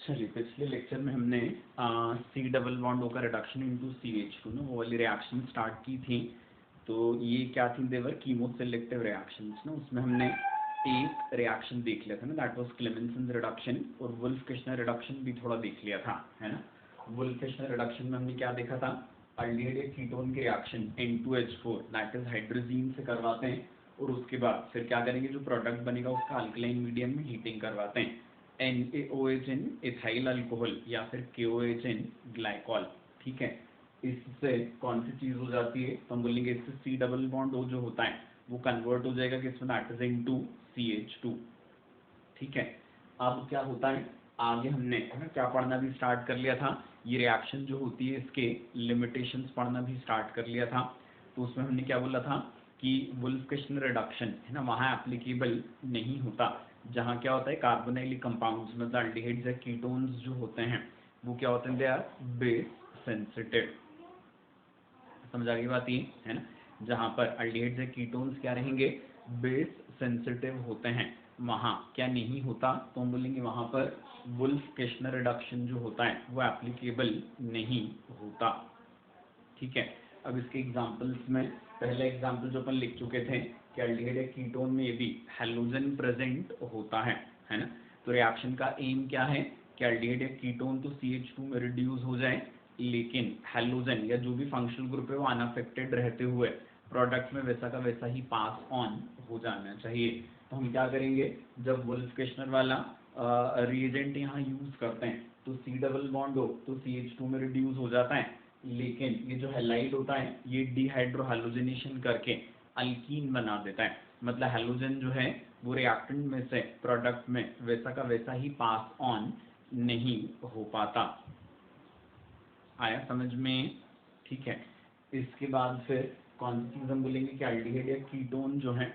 चलिए, पिछले लेक्चर में हमने सी डबल बॉन्ड होकर रिडक्शन इनटू CH2 ना वो वाली रिएक्शन स्टार्ट की थी। तो ये क्या थी, देवर कीमो सेलेक्टिव रिएक्शंस ना। उसमें हमने एक रिएक्शन देख लिया था ना, दैट वाज क्लेमेंसन रिडक्शन, और वुल्फ-किश्नर रिडक्शन भी थोड़ा देख लिया था, है ना। वुल्फ-किश्नर रिडक्शन में हमने क्या देखा था, अल्डिहाइड या कीटोन की reaction N2H4 that is hydrazine से करवाते हैं, और उसके बाद फिर क्या करेंगे, जो प्रोडक्ट बनेगा उसका अल्कलाइन मीडियम में हीटिंग करवाते हैं, NaOH इन इथाइल अल्कोहल या फिर KOH इन ग्लाइकॉल। ठीक है, इससे कौन सी चीज हो जाती है, तो हम बोलेंगे इससे सी डबल बॉन्ड O जो होता है वो कन्वर्ट हो जाएगा किसमें, दैट इज इनटू CH2। ठीक है, अब क्या होता है, आगे हमने है ना क्या पढ़ना भी स्टार्ट कर लिया था, ये रिएक्शन जो होती है इसके लिमिटेशंस पढ़ना भी स्टार्ट कर लिया था। तो उसमें हमने क्या बोला था कि वुल्फ-किश्नर रिडक्शन है ना वहाँ एप्लीकेबल नहीं होता, जहाँ क्या होता है कार्बोनाइलिक कंपाउंड्स मतलब अल्डिहाइड्स या कीटोन्स जो होते हैं वो क्या होते हैं, दे आर बेस सेंसिटिव। समझ आ गई बात ये, है ना। जहाँ पर अल्डिहाइड्स या कीटोन्स क्या रहेंगे, बेस सेंसिटिव होते हैं, वहाँ क्या नहीं होता, तो हम बोलेंगे वहाँ पर वुल्फ-किश्नर रिडक्शन जो होता है वो एप्लीकेबल नहीं होता। ठीक है, अब इसके एग्जांपल्स में पहला एग्जांपल जो अपन लिख चुके थे कि अल्डिहाइड या कीटोन में भी हैलोजन प्रेजेंट होता है ना। तो रिएक्शन का एम क्या है कि अल्डिहाइड या कीटोन तो CH2 में रिड्यूस हो जाए, लेकिन हैलोजन या जो भी फंक्शनल ग्रुप है वो अनअफेक्टेड रहते हुए प्रोडक्ट में वैसा का वैसा ही पास ऑन हो जाना चाहिए। तो हम क्या करेंगे, जब वुल्फ-किश्नर वाला रिएजेंट यहाँ यूज करते हैं तो सी डबल बॉन्ड हो तो CH2 में रिड्यूस हो जाता है, लेकिन ये जो हैलाइड होता है ये डिहाइड्रो हैलोजनेशन करके अल्कीन बना देता है। मतलब हैलोजन जो है वो रिएक्टेंट में से प्रोडक्ट में वैसा का वैसा ही पास ऑन नहीं हो पाता। आया समझ में, ठीक है। इसके बाद फिर कौन सी चीज हम बोलेंगे कि अल्डिहाइड या कीटोन जो है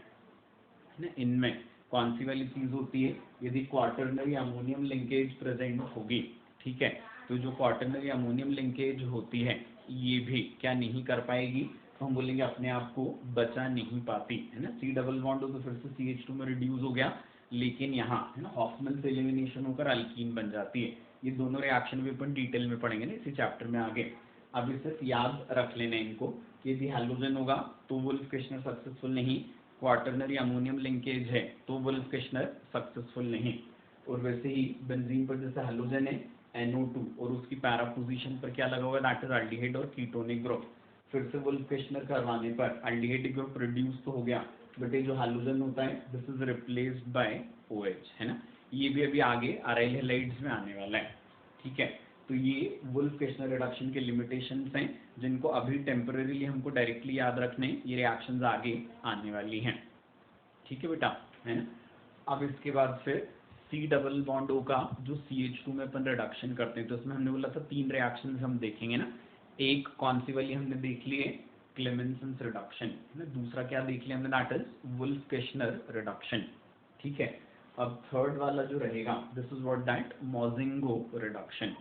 ना, इनमें कौन सी वाली चीज होती है, यदि क्वार्टरनरी अमोनियम लिंकेज प्रेजेंट होगी, ठीक है, तो जो क्वार्टरनरी अमोनियम लिंकेज होती है ये भी क्या नहीं कर पाएगी, तो हम बोलेंगे अपने आप को बचा नहीं पाती, है ना। सी डबल बॉन्ड हो तो फिर से CH2 में रिड्यूस हो गया, लेकिन यहाँ है ना हॉफमैन से एलिमिनेशन होकर अल्कीन बन जाती है। ये दोनों रिएक्शन भी अपन डिटेल में पढ़ेंगे ना इसी चैप्टर में आगे। अब सिर्फ याद रख लेना इनको कि यदि हैलोजन होगा तो वुल्फ-किश्नर सक्सेसफुल नहीं, क्वार्टरनरी अमोनियम लिंकेज है तो वुल्फ-किश्नर सक्सेसफुल नहीं, और वैसे ही बेंजीन पर जैसे हैलोजन है NO2 और उसकी पैरा पोजीशन पर क्या लगा हुआ है, दैट इज अल्डिहाइड और कीटोनिक ग्रुप, फिर से वुल्फ-किश्नर करवाने पर अल्डिहाइड ग्रुप रिड्यूस तो हो गया, बट ये जो हैलोजन होता है this is replaced by OH, है ना। ये भी अभी आगे अराइल हैलाइड्स में आने वाला है। ठीक है, तो ये वुल्फ-किश्नर रिडक्शन के लिमिटेशंस हैं जिनको अभी टेम्परेरीली हमको डायरेक्टली याद रखने, ये रिएक्शंस आगे आने वाली हैं। ठीक है बेटा, है ना। अब इसके बाद फिर सी डबल बॉन्ड O का जो CH2 में अपन रिडक्शन करते हैं तो उसमें हमने बोला था तीन रिएक्शंस हम देखेंगे ना। एक कौन सी वाली हमने देख ली है, क्लेमेंसन रिडक्शन, है ना। दूसरा क्या देख लिया हमने, दैट इज वुल्फ-किश्नर रिडक्शन। ठीक है, अब थर्ड वाला जो रहेगा this is what that Mozingo reduction.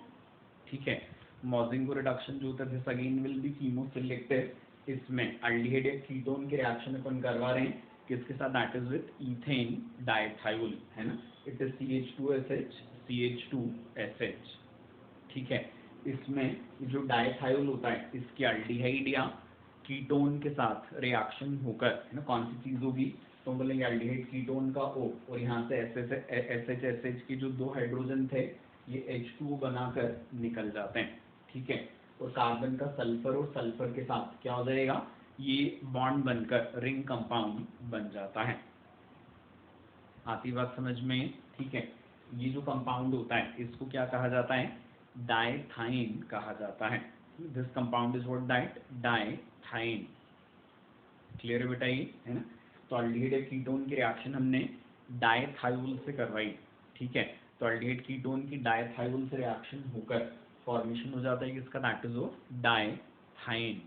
ठीक है, मोजिंगो रिडक्शन जो होता है this again will be chemoselective. इसमें अल्डिहाइड या कीटोन के रिएक्शन अपन करवा रहे हैं किसके साथ, that is with ethane dithiol, है ना। It is CH2SH CH2SH। ठीक है, इसमें जो डाइथाइल होता है इसकी अल्डिहाइड या कीटोन के साथ रिएक्शन होकर है ना कौन सी चीज होगी, तो हम बोलेंगे अल्डिहाइड कीटोन का O, और यहाँ से SH के जो दो हाइड्रोजन थे ये H2O बनाकर निकल जाते हैं। ठीक है, और कार्बन का सल्फर और सल्फर के साथ क्या हो जाएगा, ये बॉन्ड बनकर रिंग कंपाउंड बन जाता है। आती बात समझ में, ठीक है। ये जो कंपाउंड होता है इसको क्या कहा जाता है, डाइथाइन कहा जाता है। This compound is what that dithiane. Clear है बेटा ये, है ना। तो अल्डिहाइड या कीटोन की रिएक्शन हमने डाइथाइल से करवाई। ठीक है, तो अल्डिहाइड कीटोन की डाइथाइल से रिएक्शन होकर फॉर्मेशन हो जाता है किसका, दैट इज ऑफ डाइथाइन।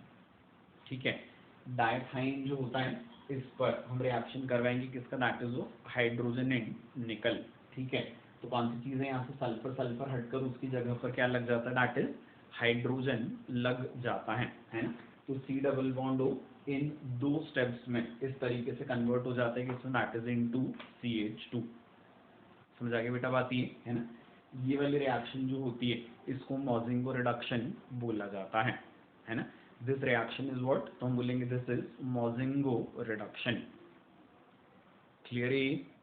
ठीक है, डाइथाइन जो होता है इस पर हम रिएक्शन करवाएंगे किसका, that is of hydrogen and निकल। ठीक है, तो कौन सी चीज है, यहाँ से सल्फर सल्फर हटकर उसकी जगह पर क्या लग जाता है, दैट इज हाइड्रोजन लग जाता है ना। तो सी डबल बॉन्ड O इन दो स्टेप्स में इस तरीके से कन्वर्ट हो जाता है कि इसमें दैट इज इनटू CH2। समझ आ गया बेटा बात ये, है ना। ये वाली रिएक्शन जो होती है इसको मोजिंगो रिडक्शन बोला जाता है ना। दिस रिएक्शन इज व्हाट, तो हम बोलेंगे दिस इज मोजिंगो रिडक्शन। क्लियर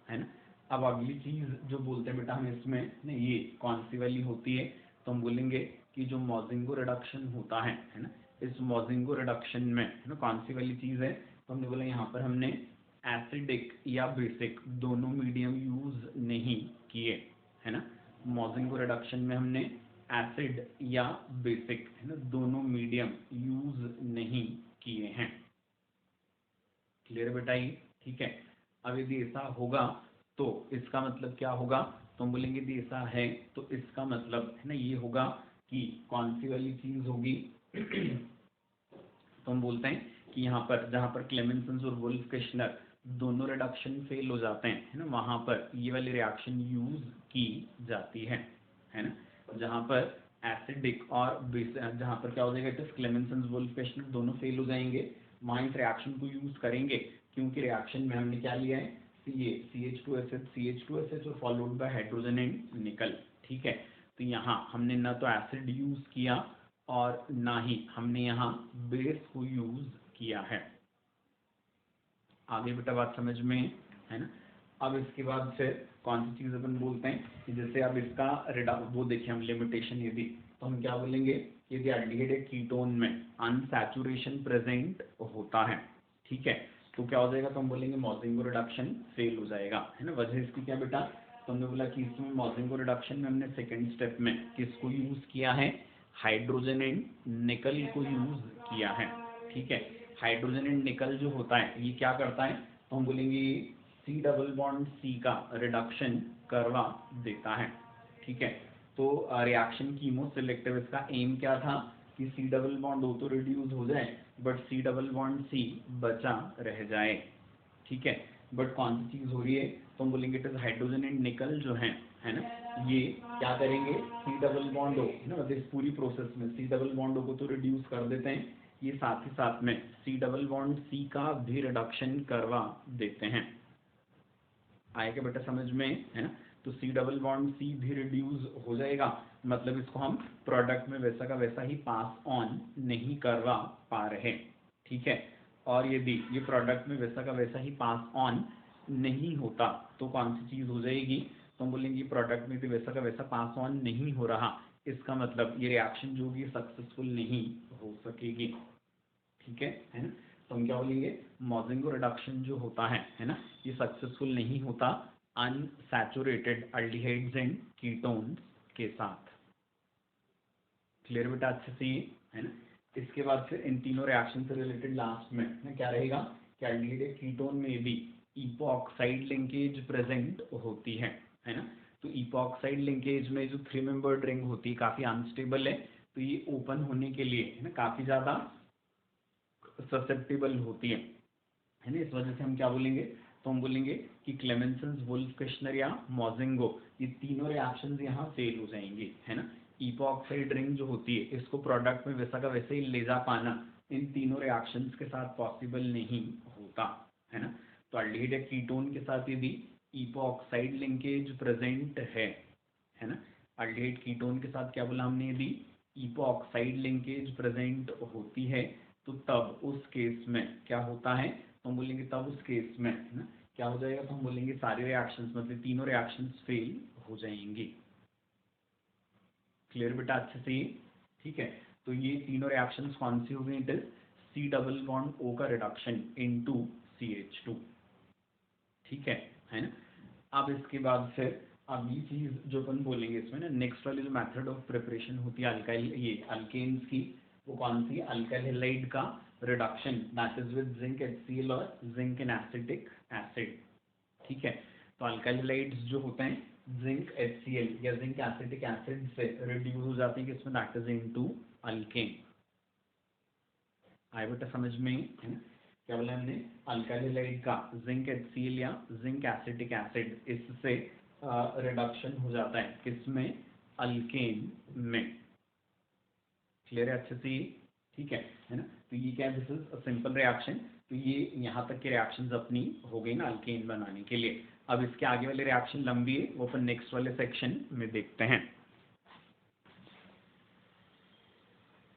है ना। अब अगली चीज जो बोलते हैं बेटा हम इसमें ना, ये कौन सी वाली होती है, तो हम बोलेंगे कि जो मोजिंगो रिडक्शन होता है ना, इस मोजिंगो रिडक्शन में है ना कौन सी वाली चीज है, तो हमने बोला यहाँ पर हमने एसिडिक या बेसिक दोनों मीडियम यूज नहीं किए, है ना। मोजिंगो रिडक्शन में हमने एसिड या बेसिक है ना दोनों मीडियम यूज नहीं किए हैं। क्लियर बेटा ये, ठीक है। अब यदि ऐसा होगा तो इसका मतलब क्या होगा, तो हम बोलेंगे यदि ऐसा है तो इसका मतलब है ना ये होगा कि कौन सी वाली चीज होगी तो हम बोलते हैं कि यहाँ पर जहाँ पर क्लेमेंसन और वुल्फ किश्नर दोनों रिडक्शन फेल हो जाते हैं है ना, वहां पर ये वाली रिएक्शन यूज की जाती है ना। जहाँ पर एसिडिक और जहाँ पर क्या हो जाएगा, इट क्लेमेंसन वुल्फ किश्नर दोनों फेल हो जाएंगे, वहां इस रिएक्शन को यूज करेंगे, क्योंकि रिएक्शन में हमने क्या लिया है, CH2SH और फॉलोड बाय हाइड्रोजन एंड निकल, ठीक है। तो यहाँ हमने ना तो एसिड यूज किया और ना ही हमने यहाँ बेस को यूज किया है। आगे बेटा बात समझ में है ना। अब इसके बाद फिर कौन सी चीज अपन बोलते हैं कि जैसे अब इसका वो देखिए हम लिमिटेशन, यदि तो हम क्या बोलेंगे, यदि एल्डिहाइड कीटोन में अनसैचुरेशन प्रेजेंट होता है, ठीक है, तो क्या हो जाएगा, तो हम बोलेंगे मोजिंगो रिडक्शन फेल हो जाएगा, है ना। वजह इसकी क्या बेटा, तो हमने बोला कि इसमें मोजिंगो रिडक्शन में हमने सेकंड स्टेप में किसको यूज किया है, हाइड्रोजन एंड निकल को यूज किया है, ठीक है। हाइड्रोजन एंड निकल जो होता है ये क्या करता है, तो हम बोलेंगे C डबल बॉन्ड C का रिडक्शन करवा देता है, ठीक है। तो रिएक्शन कीमो सिलेक्टिव, इसका एम क्या था कि C डबल बॉन्ड O तो रिड्यूस हो जाए but C double bond C बचा रह जाए, ठीक है। बट कौन सी चीज हो रही है, तो हम बोलेंगे इट इज हाइड्रोजन एंड निकल जो है ना, ये क्या करेंगे, C डबल बॉन्ड O ना, मतलब इस पूरी प्रोसेस में C डबल बॉन्ड O को तो रिड्यूस कर देते हैं, ये साथ ही साथ में C डबल बॉन्ड C का भी रिडक्शन करवा देते हैं। आएगा बेटा समझ में, है ना। तो C डबल बॉन्ड C भी रिड्यूस हो जाएगा, मतलब इसको हम प्रोडक्ट में वैसा का वैसा ही पास ऑन नहीं करवा पा रहे, ठीक है। और यदि ये प्रोडक्ट में वैसा का वैसा ही पास ऑन नहीं होता तो कौन सी चीज हो जाएगी, तो हम बोलेंगे प्रोडक्ट में भी वैसा का वैसा पास ऑन नहीं हो रहा, इसका मतलब ये रिएक्शन जो भी सक्सेसफुल नहीं हो सकेगी, ठीक है ना। तो हम क्या बोलेंगे, मोजिंगो रिडक्शन जो होता है ना, ये सक्सेसफुल नहीं होता अनसैचुरेटेड अल्डिहाइड्स एंड कीटोन्स के साथ। क्लियर बेटा अच्छे से, है ना। इसके बाद फिर इन तीनों रिएक्शन से रिलेटेड लास्ट में ना क्या रहेगा कि अल्डिहाइड कीटोन में भी इपोक्साइड लिंकेज प्रेजेंट होती है ना। तो इपोक्साइड लिंकेज में जो 3 मेंबर्ड रिंग होती है काफी अनस्टेबल है, तो ये ओपन होने के लिए है ना काफी ज्यादा ससेप्टेबल होती है ना। इस वजह से हम क्या बोलेंगे, तो हम बोलेंगे कि क्लेमेंसन वुल्फ किश्नर या मोजिंगो ये तीनों रिएक्शंस यहाँ फेल हो जाएंगे, है ना। इपोक्साइड रिंग जो होती है इसको प्रोडक्ट में वैसा का वैसे ही ले जा पाना इन तीनों रिएक्शंस के साथ पॉसिबल नहीं होता, है ना। तो अल्डिहाइड कीटोन के साथ यदि इपोक्साइड लिंकेज प्रेजेंट है ना, अल्डिहाइड कीटोन के साथ क्या बोला हमने, यदि इपोक्साइड लिंकेज प्रेजेंट होती है तो तब उस केस में क्या होता है, तो हम बोलेंगे तब उस केस में है ना क्या हो जाएगा, तो हम बोलेंगे सारे रिएक्शंस मतलब तीनों रिएक्शंस फेल हो जाएंगे। क्लियर बेटा अच्छे से, ठीक है। तो ये तीनों रिएक्शंस कौन सी हो गई, it is C double bond O का रिडक्शन इनटू CH2, ठीक है ना। अब इसके बाद फिर अब ये चीज जो अपन बोलेंगे इसमें ना, नेक्स्ट वाली जो मेथड ऑफ प्रिपरेशन होती है अल्काइल ये अल्केन्स की, वो कौन सी, अल्काइल हैलाइड का reduction that is with zinc HCl और जिंक इन एसिटिक एसिड, ठीक है। तो अल्काइल हैलाइड्स जो होते हैं जिंक HCl या जिंक एसिटिक एसिड से रिड्यूस हो जाते हैं किसमें, दैट इज इनटू अल्केन। आए बेटा समझ में, है ना। क्या बोला हमने, अल्काइल हैलाइड का जिंक HCl या जिंक एसिटिक एसिड इससे रिडक्शन हो जाता है किसमें, अल्केन में। क्लियर है अच्छे से, ठीक है ना। तो ये क्या है, this is a simple reaction. तो ये यहाँ तक के रिएक्शंस अपनी हो गई ना अल्केन बनाने के लिए। अब इसके आगे वाली रिएक्शन लंबी है, वो अपन नेक्स्ट वाले सेक्शन में देखते हैं।